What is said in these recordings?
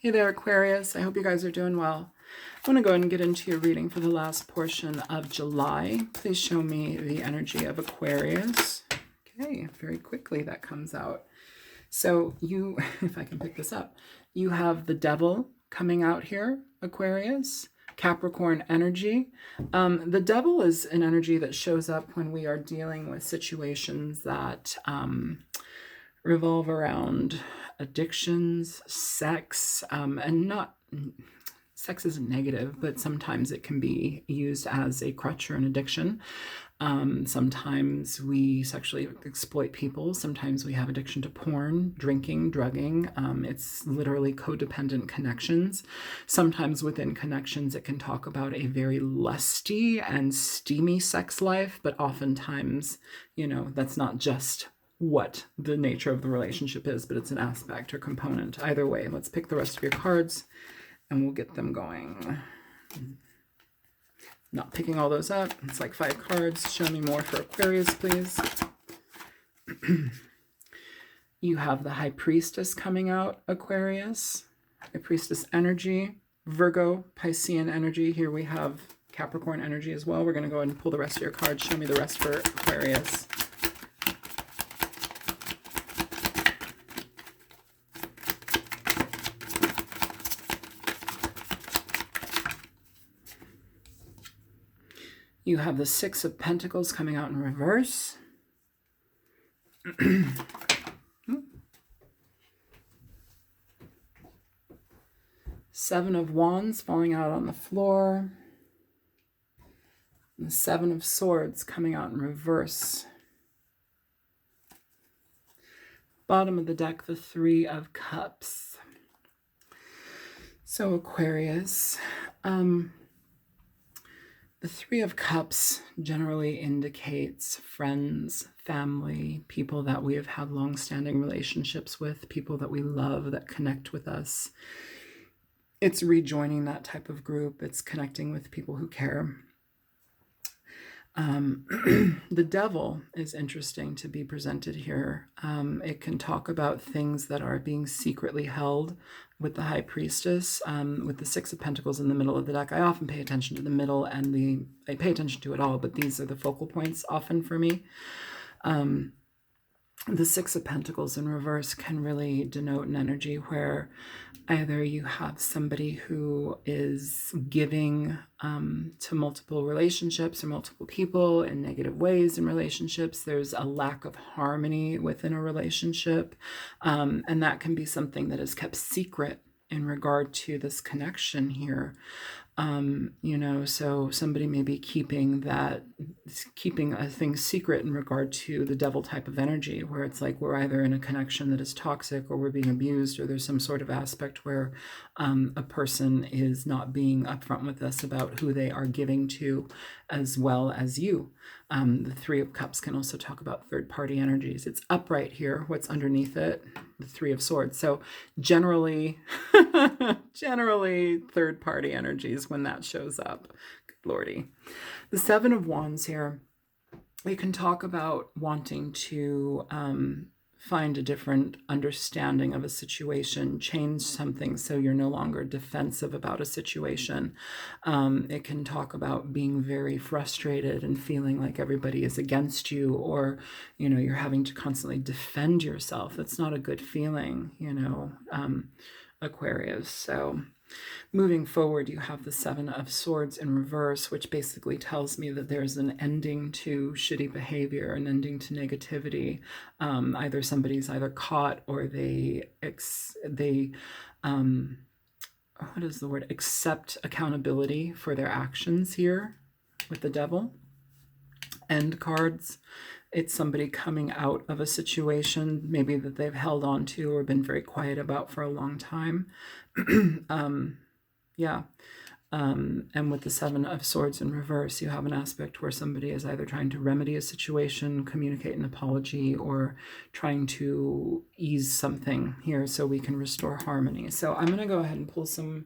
Hey there, Aquarius. I hope you guys are doing well. I want to go ahead and get into your reading for the last portion of July. Please show me the energy of Aquarius. Okay, very quickly that comes out. So you, if I can pick this up, you have the Devil coming out here, Aquarius. Capricorn energy. The Devil is an energy that shows up when we are dealing with situations that revolve around addictions, sex, and not sex isn't negative, but sometimes it can be used as a crutch or an addiction. Sometimes we sexually exploit people. Sometimes we have addiction to porn, drinking, drugging. It's literally codependent connections. Sometimes within connections, it can talk about a very lusty and steamy sex life, but oftentimes, you know, that's not just what the nature of the relationship is, but it's an aspect or component. Either way, let's pick the rest of your cards and we'll get them going. Not picking all those up. It's like 5 cards. Show me more for Aquarius, please. You have the High Priestess coming out, Aquarius. High Priestess energy. Virgo, Piscean energy. Here we have Capricorn energy as well. We're going to go ahead and pull the rest of your cards. Show me the rest for Aquarius. You have the 6 of Pentacles coming out in reverse. 7 of Wands falling out on the floor. And the 7 of Swords coming out in reverse. Bottom of the deck, the 3 of Cups. So Aquarius, the 3 of Cups generally indicates friends, family, people that we have had long-standing relationships with, people that we love, that connect with us. It's rejoining that type of group. It's connecting with people who care. The Devil is interesting to be presented here. It can talk about things that are being secretly held with the High Priestess, with the 6 of Pentacles in the middle of the deck. I often pay attention to the middle and I pay attention to it all, but these are the focal points often for me. The 6 of Pentacles in reverse can really denote an energy where either you have somebody who is giving to multiple relationships or multiple people in negative ways in relationships. There's a lack of harmony within a relationship. And that can be something that is kept secret in regard to this connection here. You know, so somebody may be keeping a thing secret in regard to the Devil type of energy, where it's like we're either in a connection that is toxic or we're being abused, or there's some sort of aspect where a person is not being upfront with us about who they are giving to, as well as you. The 3 of Cups can also talk about third-party energies. It's upright here. What's underneath it? The 3 of Swords. So generally third-party energies when that shows up. Good Lordy. The 7 of Wands here, we can talk about wanting to find a different understanding of a situation, change something so you're no longer defensive about a situation. It can talk about being very frustrated and feeling like everybody is against you, or, you know, you're having to constantly defend yourself. That's not a good feeling, you know, Aquarius. So moving forward, you have the 7 of Swords in reverse, which basically tells me that there's an ending to shitty behavior, an ending to negativity. Either somebody's either caught or they what is the word? Accept accountability for their actions here with the Devil. End cards. It's somebody coming out of a situation maybe that they've held on to or been very quiet about for a long time. And with the 7 of Swords in reverse, you have an aspect where somebody is either trying to remedy a situation, communicate an apology, or trying to ease something here so we can restore harmony. So I'm going to go ahead and pull some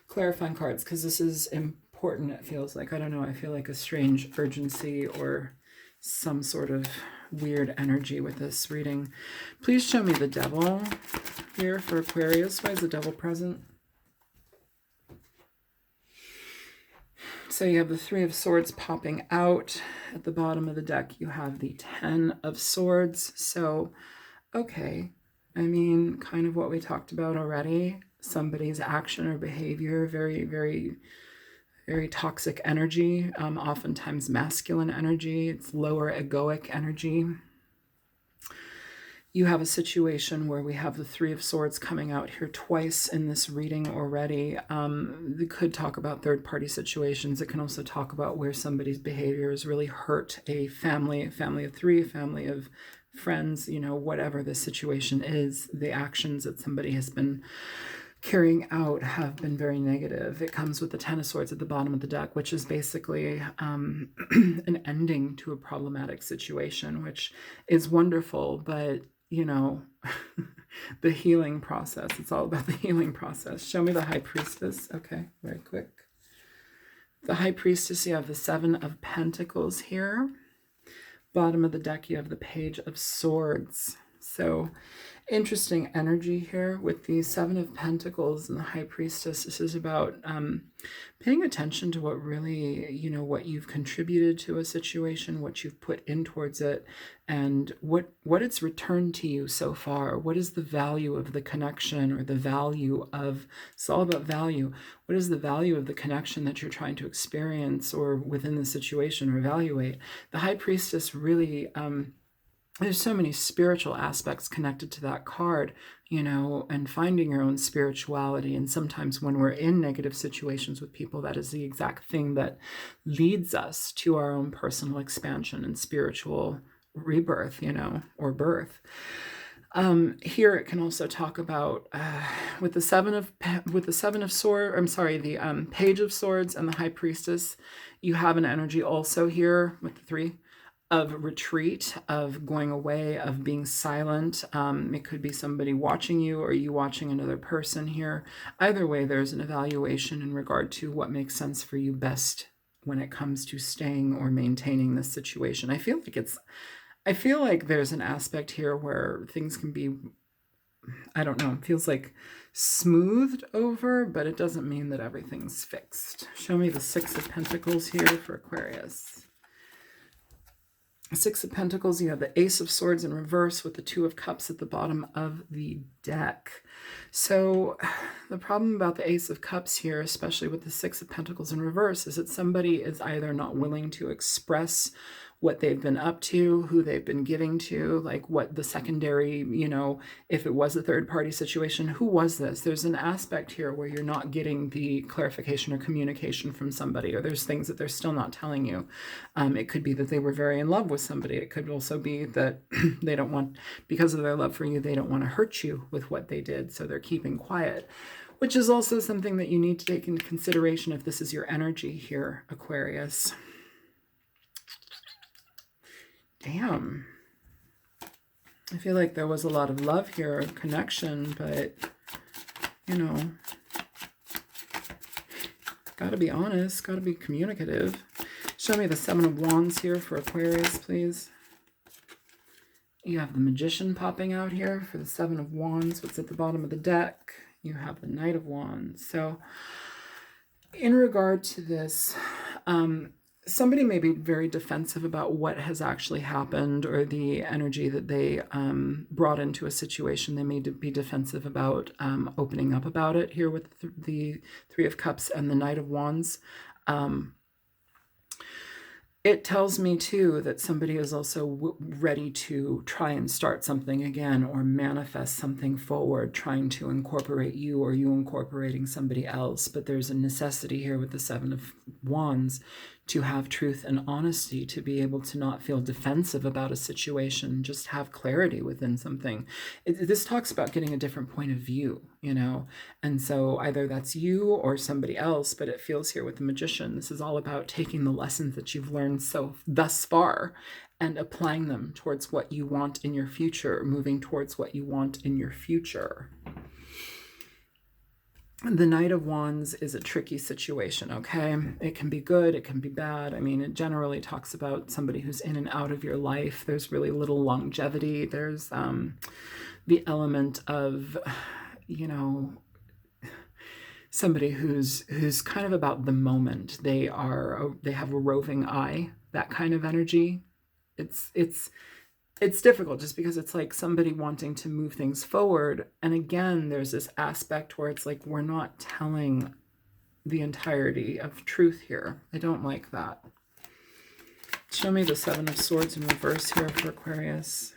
clarifying cards because this is important. It feels like, I don't know, I feel like a strange urgency or some sort of weird energy with this reading. Please show me the Devil here for Aquarius. Why is the Devil present? So you have the Three of Swords popping out. At the bottom of the deck, you have the Ten of Swords. So, okay. I mean, kind of what we talked about already. Somebody's action or behavior, very, very, very toxic energy, oftentimes masculine energy. It's lower egoic energy. You have a situation where we have the Three of Swords coming out here twice in this reading already. It could talk about third-party situations. It can also talk about where somebody's behavior has really hurt a family of three, a family of friends, you know, whatever the situation is. The actions that somebody has been carrying out have been very negative. It comes with the Ten of Swords at the bottom of the deck, which is basically an ending to a problematic situation, which is wonderful, but you know, the healing process. It's all about the healing process. Show me the High Priestess. Okay, very quick. The High Priestess, you have the Seven of Pentacles here. Bottom of the deck, you have the Page of Swords. So interesting energy here with the Seven of Pentacles and the High Priestess. This is about paying attention to what really, you know, what you've contributed to a situation, what you've put in towards it, and what it's returned to you so far. What is the value of the connection, or the value of, it's all about value. What is the value of the connection that you're trying to experience or within the situation or evaluate? The High Priestess really, there's so many spiritual aspects connected to that card, you know, and finding your own spirituality. And sometimes when we're in negative situations with people, that is the exact thing that leads us to our own personal expansion and spiritual rebirth, you know, or birth. Here it can also talk about with the Seven of Swords. I'm sorry, the Page of Swords and the High Priestess. You have an energy also here with the three of retreat, of going away, of being silent. It could be somebody watching you or you watching another person here. Either way, there's an evaluation in regard to what makes sense for you best when it comes to staying or maintaining this situation. I feel like there's an aspect here where things can be, I don't know, it feels like smoothed over, but it doesn't mean that everything's fixed. Show me the Six of Pentacles here for Aquarius. Six of Pentacles, you have the Ace of Swords in reverse with the Two of Cups at the bottom of the deck. So the problem about the Ace of Cups here, especially with the Six of Pentacles in reverse, is that somebody is either not willing to express what they've been up to, who they've been giving to, like what the secondary, you know, if it was a third party situation, who was this? There's an aspect here where you're not getting the clarification or communication from somebody, or there's things that they're still not telling you. It could be that they were very in love with somebody. It could also be that they don't want, because of their love for you, they don't want to hurt you with what they did, so they're keeping quiet, which is also something that you need to take into consideration if this is your energy here, Aquarius. Damn. I feel like there was a lot of love here, connection, but, you know, gotta be honest, gotta be communicative. Show me the Seven of Wands here for Aquarius, please. You have the Magician popping out here for the Seven of Wands. What's at the bottom of the deck? You have the Knight of Wands. So in regard to this, somebody may be very defensive about what has actually happened or the energy that they brought into a situation. They may be defensive about opening up about it here with the Three of Cups and the Knight of Wands. It tells me, too, that somebody is also ready to try and start something again or manifest something forward, trying to incorporate you or you incorporating somebody else. But there's a necessity here with the Seven of Wands to have truth and honesty, to be able to not feel defensive about a situation, just have clarity within something. This talks about getting a different point of view, you know, and so either that's you or somebody else, but it feels here with the Magician, this is all about taking the lessons that you've learned thus far and applying them towards what you want in your future, moving towards what you want in your future. The Knight of Wands is a tricky situation, okay? It can be good, it can be bad. I mean, it generally talks about somebody who's in and out of your life. There's really little longevity. There's the element of, you know, somebody who's kind of about the moment. They have a roving eye, that kind of energy. It's difficult just because it's like somebody wanting to move things forward. And again, there's this aspect where it's like, we're not telling the entirety of truth here. I don't like that. Show me the Seven of Swords in reverse here for Aquarius.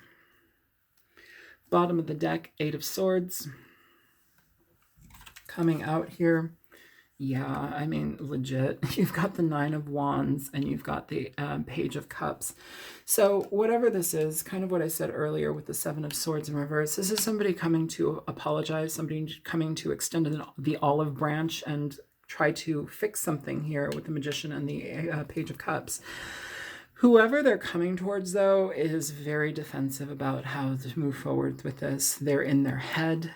Bottom of the deck, Eight of Swords. Coming out here. Yeah, I mean, legit. You've got the Nine of Wands and you've got the Page of Cups. So whatever this is, kind of what I said earlier with the Seven of Swords in reverse, this is somebody coming to apologize, somebody coming to extend the olive branch and try to fix something here with the Magician and the Page of Cups. Whoever they're coming towards, though, is very defensive about how to move forward with this. They're in their head.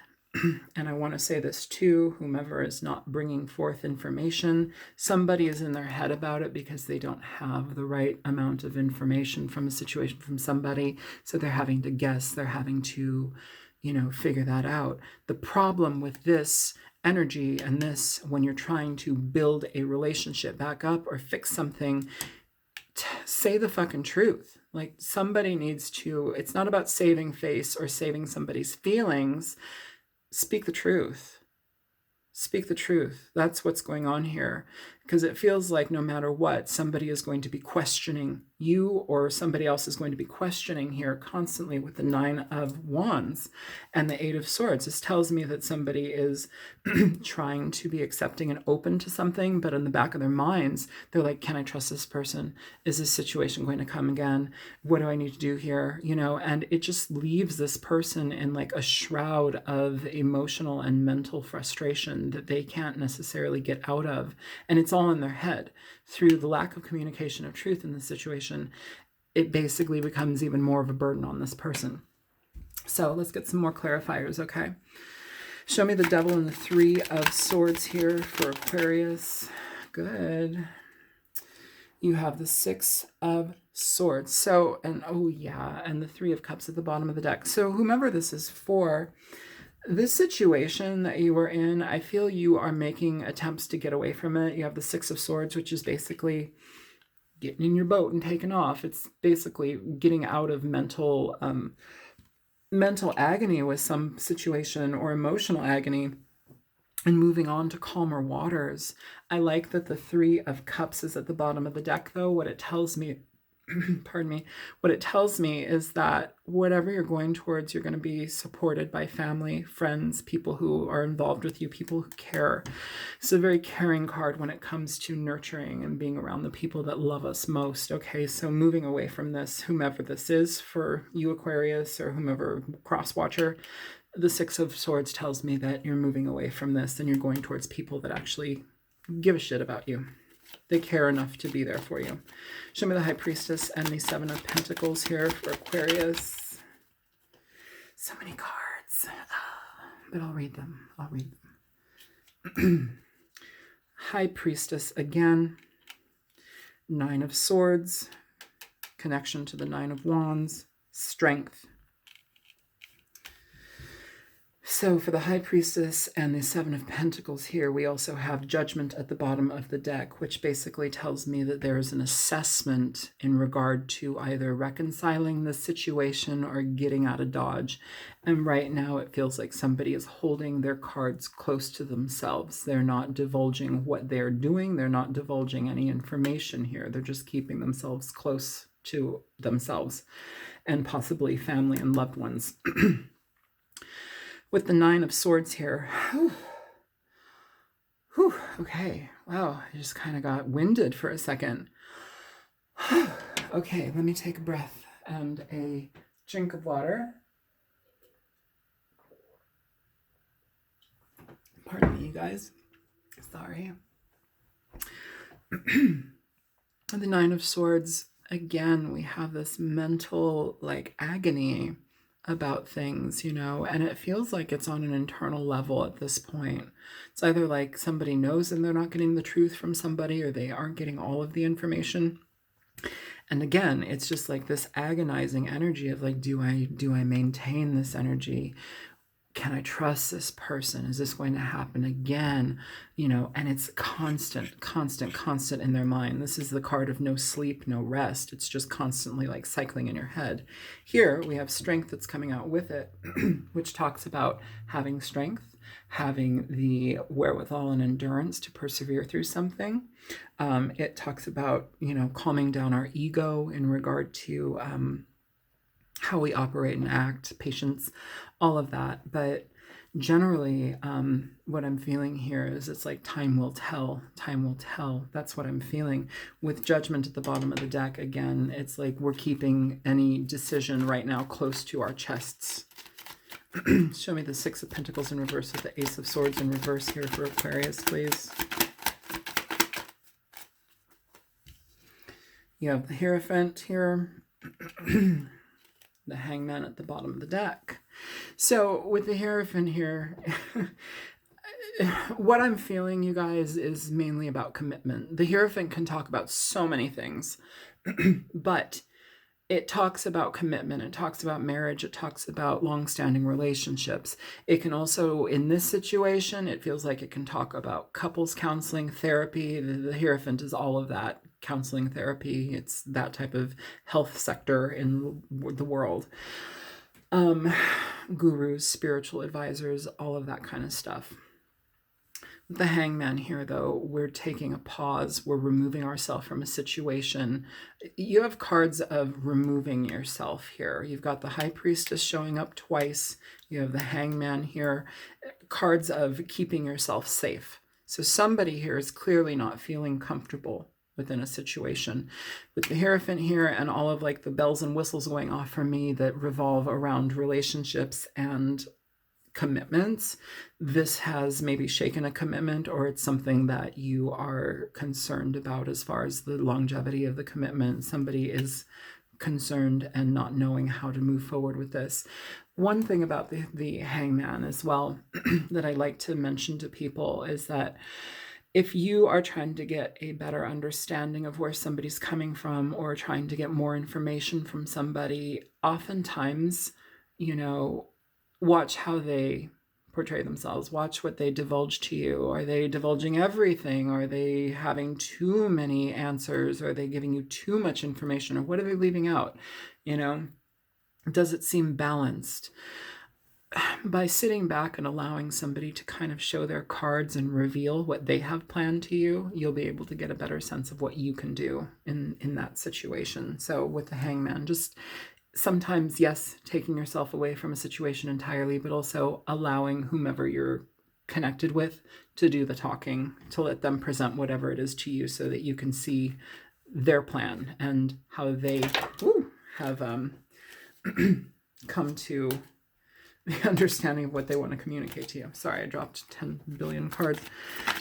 And I want to say this too, whomever is not bringing forth information, somebody is in their head about it because they don't have the right amount of information from a situation from somebody. So they're having to guess, they're having to, figure that out. The problem with this energy and this, when you're trying to build a relationship back up or fix something, say the fucking truth. Like, somebody needs to, it's not about saving face or saving somebody's feelings. Speak the truth. Speak the truth. That's what's going on here. Because it feels like no matter what, somebody is going to be questioning you, or somebody else is going to be questioning here constantly with the Nine of Wands and the Eight of Swords. This tells me that somebody is trying to be accepting and open to something, but in the back of their minds, they're like, can I trust this person? Is this situation going to come again? What do I need to do here? And it just leaves this person in like a shroud of emotional and mental frustration that they can't necessarily get out of. And it's all in their head. Through the lack of communication of truth in this situation, it basically becomes even more of a burden on this person. So let's get some more clarifiers, okay? Show me the Devil and the Three of Swords here for Aquarius. Good. You have the Six of Swords. So, and oh yeah, and the Three of Cups at the bottom of the deck. So whomever this is for, this situation that you were in, I feel you are making attempts to get away from it. You have the Six of Swords, which is basically getting in your boat and taking off. It's basically getting out of mental agony with some situation, or emotional agony, and moving on to calmer waters. I like that the Three of Cups is at the bottom of the deck, though. What it tells me, pardon me, what it tells me is that whatever you're going towards, you're going to be supported by family, friends, people who are involved with you, people who care. It's a very caring card when it comes to nurturing and being around the people that love us most. Okay, so moving away from this, whomever this is for you, Aquarius, or whomever, cross-watcher, the Six of Swords tells me that you're moving away from this and you're going towards people that actually give a shit about you. They care enough to be there for you. Show me the High Priestess and the Seven of Pentacles here for Aquarius. So many cards. But I'll read them. I'll read them. High Priestess again. Nine of Swords. Connection to the Nine of Wands. Strength. So for the High Priestess and the Seven of Pentacles here, we also have Judgment at the bottom of the deck, which basically tells me that there is an assessment in regard to either reconciling the situation or getting out of Dodge. And right now it feels like somebody is holding their cards close to themselves. They're not divulging what they're doing. They're not divulging any information here. They're just keeping themselves close to themselves and possibly family and loved ones. With the Nine of Swords here. Whew, okay. Wow, I just kind of got winded for a second. Okay, let me take a breath and a drink of water. Pardon me, you guys. Sorry. The Nine of Swords, again, we have this mental, like, agony about things, and it feels like it's on an internal level at this point. It's either like somebody knows and they're not getting the truth from somebody, or they aren't getting all of the information. And again, it's just like this agonizing energy of like, do I maintain this energy? can I trust this person? Is this going to happen again? You know, and it's constant, constant, constant in their mind. This is the card of no sleep, no rest. It's just constantly like cycling in your head. Here we have strength that's coming out with it, which talks about having strength, having the wherewithal and endurance to persevere through something. It talks about, you know, calming down our ego in regard to how we operate and act, patience, all of that. But generally, what I'm feeling here is it's like time will tell. Time will tell. That's what I'm feeling. With Judgment at the bottom of the deck, again, it's like we're keeping any decision right now close to our chests. Show me the Six of Pentacles in reverse with the Ace of Swords in reverse here for Aquarius, please. You have the Hierophant here. The Hangman at the bottom of the deck. So with the Hierophant here, what I'm feeling, you guys, is mainly about commitment. The Hierophant can talk about so many things, but it talks about commitment. It talks about marriage. It talks about long-standing relationships. It can also, in this situation, it feels like it can talk about couples counseling, therapy. The Hierophant is all of that. Counseling, therapy, it's that type of health sector in the world. Gurus, spiritual advisors, all of that kind of stuff. The Hangman here, though, we're taking a pause. We're removing ourselves from a situation. You have cards of removing yourself here. You've got the High Priestess showing up twice. You have the Hangman here. Cards of keeping yourself safe. So somebody here is clearly not feeling comfortable within a situation. With the Hierophant here and all of like the bells and whistles going off for me that revolve around relationships and commitments, this has maybe shaken a commitment, or it's something that you are concerned about as far as the longevity of the commitment. Somebody is concerned and not knowing how to move forward with this. One thing about the Hangman as well that I like to mention to people is that if you are trying to get a better understanding of where somebody's coming from, or trying to get more information from somebody, oftentimes, you know, watch how they portray themselves. Watch what they divulge to you. Are they divulging everything? Are they having too many answers? Are they giving you too much information? Or what are they leaving out? You know, does it seem balanced? By sitting back and allowing somebody to kind of show their cards and reveal what they have planned to you, you'll be able to get a better sense of what you can do in that situation. So with the Hangman, just sometimes, yes, taking yourself away from a situation entirely, but also allowing whomever you're connected with to do the talking, to let them present whatever it is to you so that you can see their plan and how they have come to the understanding of what they want to communicate to you. Sorry, I dropped 10 billion cards.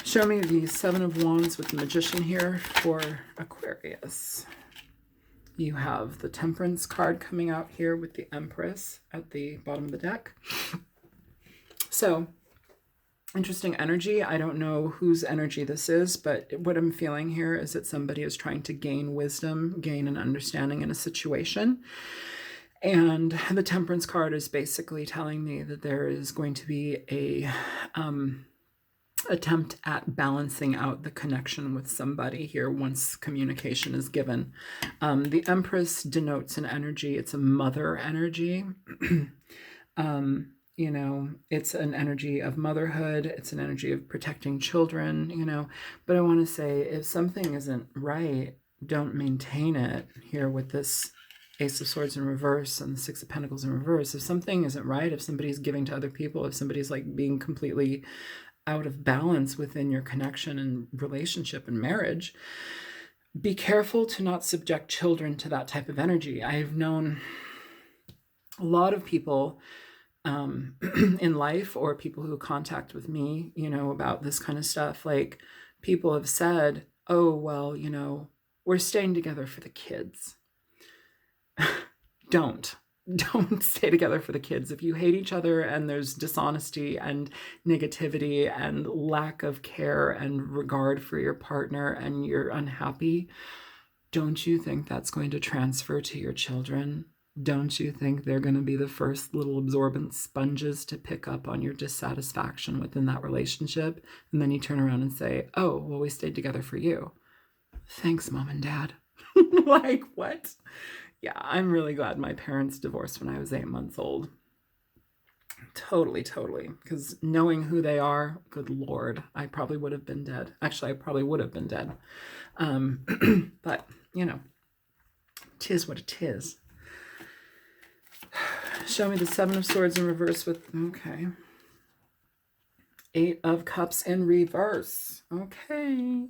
Show me the Seven of Wands with the Magician here for Aquarius. You have the Temperance card coming out here with the Empress at the bottom of the deck. So, interesting energy. I don't know whose energy this is, but what I'm feeling here is that somebody is trying to gain wisdom, gain an understanding in a situation. And the Temperance card is basically telling me that there is going to be a attempt at balancing out the connection with somebody here once communication is given. The Empress denotes an energy. It's a mother energy. You know, it's an energy of motherhood. It's an energy of protecting children, you know. But I want to say, if something isn't right, don't maintain it here with this Ace of Swords in reverse and the Six of Pentacles in reverse. If something isn't right, if somebody's giving to other people, if somebody's like being completely out of balance within your connection and relationship and marriage, be careful to not subject children to that type of energy. I've known a lot of people in life, or people who contact with me, you know, about this kind of stuff. Like, people have said, oh, well, you know, we're staying together for the kids. Don't stay together for the kids. If you hate each other and there's dishonesty and negativity and lack of care and regard for your partner and you're unhappy, don't you think that's going to transfer to your children? don't you think they're going to be the first little absorbent sponges to pick up on your dissatisfaction within that relationship? And then you turn around and say, oh, well, we stayed together for you. Thanks, Mom and Dad. Like, what? Yeah, I'm really glad my parents divorced when I was 8 months old. Totally. Because knowing who they are, good Lord, I probably would have been dead. Actually, I probably would have been dead. But, you know, 'tis what it is. Show me the Seven of Swords in reverse with, okay. 8 of Cups in reverse. Okay.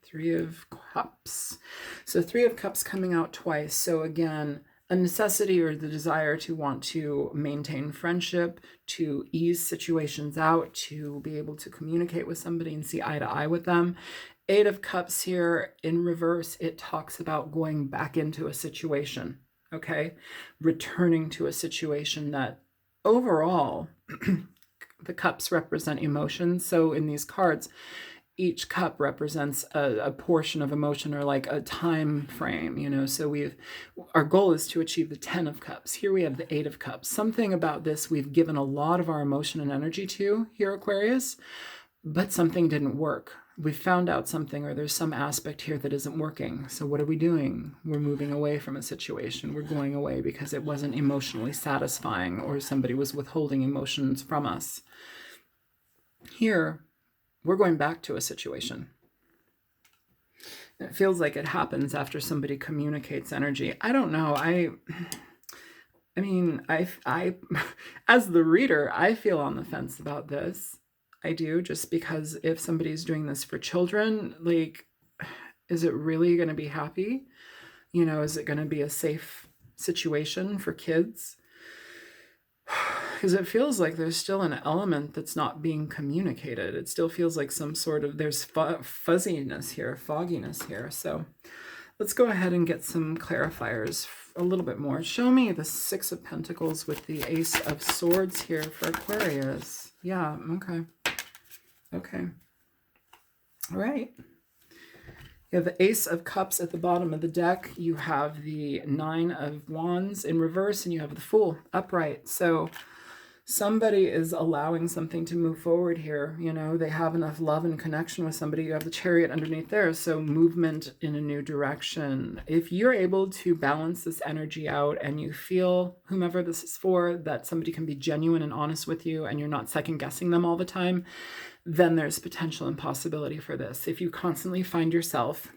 3 of Cups. So 3 of Cups coming out twice. So again, a necessity or the desire to want to maintain friendship, to ease situations out, to be able to communicate with somebody and see eye to eye with them. 8 of Cups here in reverse, it talks about going back into a situation, okay? Returning to a situation that overall, the cups represent emotions. So in these cards, each cup represents a portion of emotion or like a time frame, you know. So our goal is to achieve the 10 of Cups. Here we have the 8 of Cups. Something about this we've given a lot of our emotion and energy to here, Aquarius, but something didn't work. We found out something, or there's some aspect here that isn't working. So what are we doing? We're moving away from a situation. We're going away because it wasn't emotionally satisfying, or somebody was withholding emotions from us. Here, we're going back to a situation. It feels like it happens after somebody communicates energy. I don't know. I mean, I, as the reader, I feel on the fence about this. I do, just because if somebody's doing this for children, like, is it really going to be happy? You know, is it going to be a safe situation for kids? Because it feels like there's still an element that's not being communicated. It still feels like some sort of, there's fuzziness here, fogginess here. So let's go ahead and get some clarifiers a little bit more. Show me the 6 of Pentacles with the Ace of Swords here for Aquarius. Yeah, okay. Okay. All right. You have the Ace of Cups at the bottom of the deck. You have the 9 of Wands in reverse, and you have the Fool upright. So somebody is allowing something to move forward here. You know, they have enough love and connection with somebody. You have the Chariot underneath there. So movement in a new direction. If you're able to balance this energy out and you feel, whomever this is for, that somebody can be genuine and honest with you and you're not second guessing them all the time, then there's potential and possibility for this. If you constantly find yourself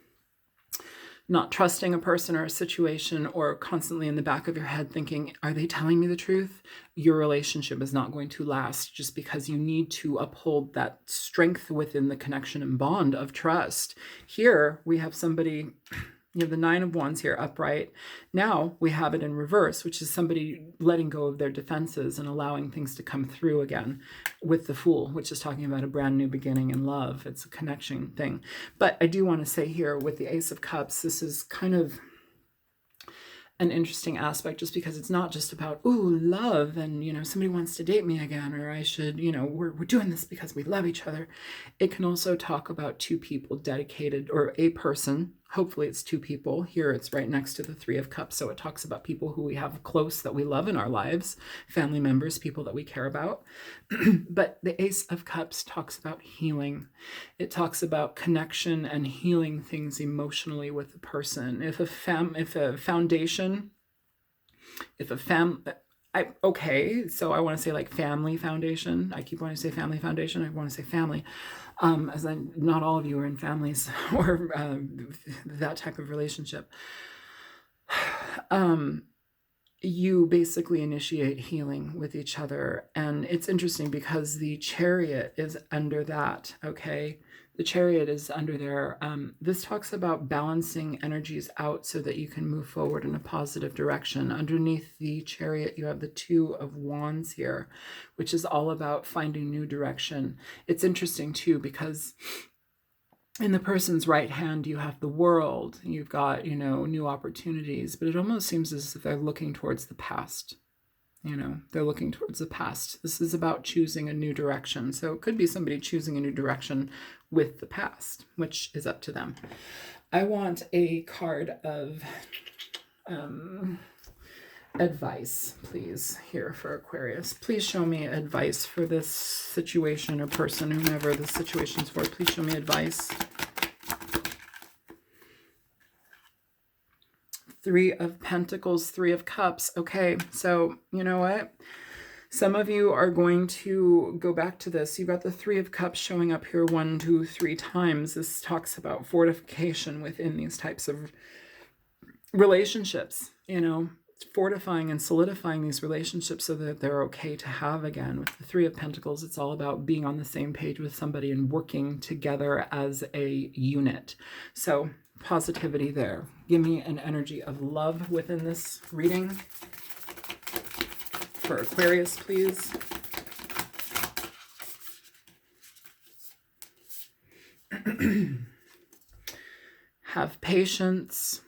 not trusting a person or a situation, or constantly in the back of your head thinking, are they telling me the truth? Your relationship is not going to last, just because you need to uphold that strength within the connection and bond of trust. Here we have somebody, you have the 9 of Wands here upright. Now we have it in reverse, which is somebody letting go of their defenses and allowing things to come through again, with the Fool, which is talking about a brand new beginning in love. It's a connection thing. But I do want to say here with the Ace of Cups, this is kind of an interesting aspect, just because it's not just about, ooh, love, and, you know, somebody wants to date me again, or I should, you know, we're doing this because we love each other. It can also talk about 2 people dedicated, or a person. Hopefully it's 2 people. Here it's right next to the 3 of Cups. So it talks about people who we have close, that we love in our lives, family members, people that we care about. But the Ace of Cups talks about healing. It talks about connection and healing things emotionally with the person. Okay, so I want to say like family foundation. I keep wanting to say family foundation. I want to say family. Not all of you are in families or that type of relationship. You basically initiate healing with each other. And it's interesting because the Chariot is under that, okay? The Chariot is under there. This talks about balancing energies out so that you can move forward in a positive direction. Underneath the Chariot, you have the 2 of Wands here, which is all about finding new direction. It's interesting too, because in the person's right hand, you have the World. You've got, you know, new opportunities, but it almost seems as if they're looking towards the past. You know, they're looking towards the past. This is about choosing a new direction. So it could be somebody choosing a new direction with the past, which is up to them. I want a card of advice, please, here for Aquarius. Please show me advice for this situation or person, whomever the situation's for. Please show me advice. Three of Pentacles, Three of Cups. Okay, so you know what? Some of you are going to go back to this. You've got the Three of Cups showing up here 1, 2, 3 times. This talks about fortification within these types of relationships, you know, fortifying and solidifying these relationships so that they're okay to have again. With the Three of Pentacles, it's all about being on the same page with somebody and working together as a unit. So positivity there. Give me an energy of love within this reading for Aquarius, please. Have patience.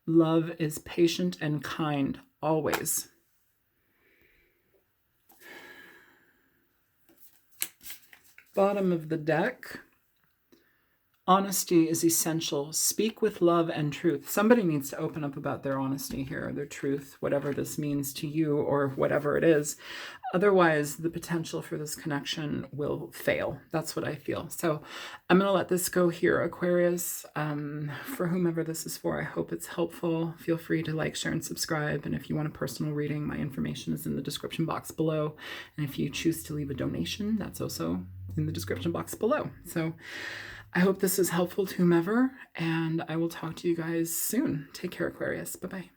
Love is patient and kind, always. Bottom of the deck. Honesty is essential. Speak with love and truth. Somebody needs to open up about their honesty here, their truth, whatever this means to you or whatever it is. Otherwise, the potential for this connection will fail. That's what I feel. So I'm going to let this go here, Aquarius. For whomever this is for, I hope it's helpful. Feel free to like, share, and subscribe. And if you want a personal reading, my information is in the description box below. And if you choose to leave a donation, that's also in the description box below. So I hope this is helpful to whomever, and I will talk to you guys soon. Take care, Aquarius. Bye-bye.